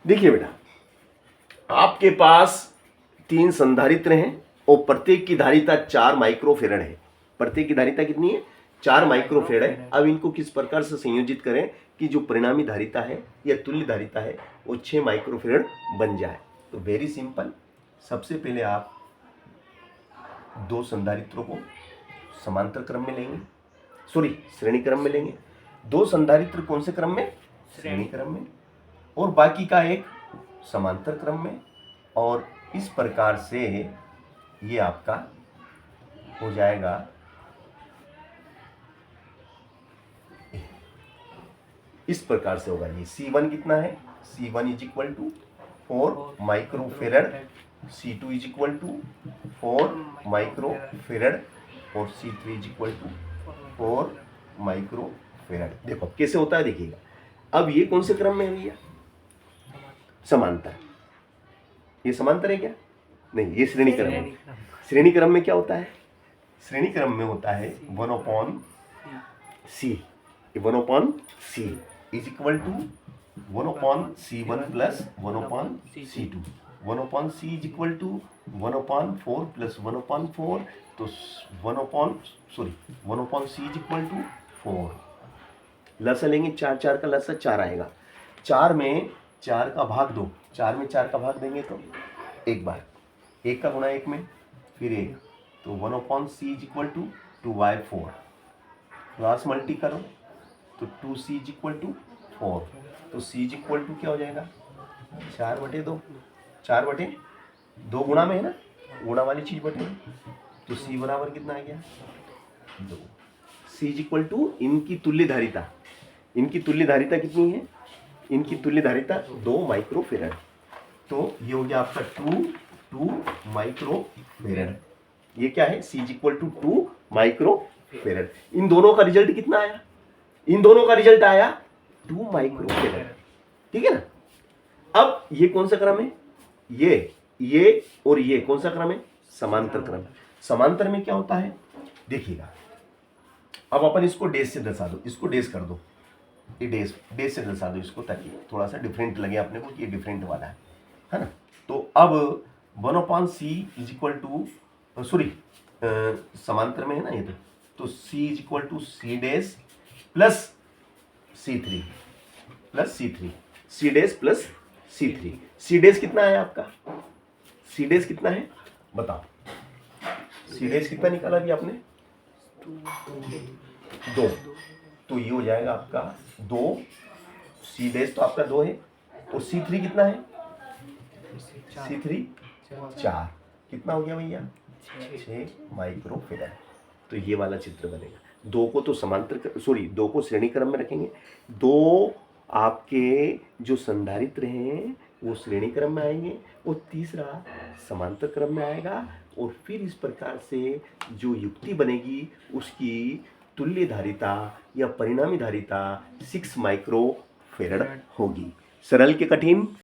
देखिए बेटा, आपके पास 3 संधारित्र हैं और प्रत्येक की धारिता 4 माइक्रोफेरड है। प्रत्येक की धारिता कितनी है? 4 माइक्रोफेरड है। अब इनको किस प्रकार से संयोजित करें कि जो परिणामी धारिता है या तुल्य धारिता है वो 6 माइक्रोफेरड बन जाए? तो वेरी सिंपल, सबसे पहले आप 2 संधारित्रों को समांतर क्रम में लेंगे, सॉरी श्रेणी क्रम में लेंगे। 2 संधारित्र कौन से क्रम में? श्रेणी क्रम में, और बाकी का एक समांतर क्रम में। और इस प्रकार से ये आपका हो जाएगा, इस प्रकार से होगा। ये C1 कितना है? C1 is equal to 4 microfarad, C2 is equal to 4 microfarad और C3 is equal to 4 microfarad. देखो कैसे होता है, देखिएगा। अब ये कौन से क्रम में है भैया? समांतर। ये समांतर है क्या? नहीं, ये श्रेणी क्रम है। श्रेणी क्रम में क्या होता है? श्रेणी क्रम में होता है 1/C। 1/C is equal to 1/C1 plus 1/C2। 1/C is equal to 1/4 plus 1/4, तो 1/C इज इक्वल टू 4। लसा लेंगे, 4 का लसा 4 आएगा। 4 में 4 का भाग 2, 4 में 4 का भाग देंगे तो एक बार, 1 का गुणा 1 में फिर 1, तो 1/C is equal to 2/4। Cross multi करो तो 2C इज इक्वल टू 4, तो C इज इक्वल टू क्या हो जाएगा? 4/2। 4/2 गुणा में है ना, गुणा वाली चीज बटे, तो C बराबर कितना आ गया? 2। C इज इक्वल टू इनकी तुल्य धारिता। इनकी तुल्य धारिता कितनी है? इनकी तुल्य धारिता 2 माइक्रोफेरड। तो ये हो गया आपका 2 माइक्रोफेरड। ये क्या है? C is equal to 2 microfarad. इन दोनों का रिजल्ट कितना आया? इन दोनों का रिजल्ट आया 2 माइक्रोफेरड। ठीक है ना? अब ये कौन सा क्रम है? ये और ये कौन सा क्रम है? समांतर क्रम। समांतर में क्या होता है देखिएगा। अब अपन इसको डैश से दर्शा दो, इसको डैश कर दो, ये डैश से दर्शा दो इसको, ताकि थोड़ा सा डिफरेंट लगे अपने को कि ये डिफरेंट वाला है ना। तो अब 1/C is equal to, sorry समांतर में है ना ये, तो C is equal to C dash plus C3 plus C3, C dash plus C3। C dash कितना है आपका? C डैश कितना है बताओ? C डैश कितना निकाला अभी आपने? 2। तो ये हो जाएगा आपका 2। C डैश तो आपका 2 है, और C3 कितना है? C3 4। कितना हो गया भैया? 6 माइक्रोफेरड। तो ये वाला चित्र बनेगा। 2 को तो समांतर, सॉरी 2 को श्रेणी क्रम में रखेंगे, 2 आपके जो संधारित्र हैं वो श्रेणी क्रम में आएंगे, और तीसरा समांतर क्रम में आएगा। और फिर इस प्रकार से जो युक्ति बनेगी उसकी तुल्य धारिता या परिणामी धारिता 6 माइक्रोफेरड होगी। सरल के कठिन?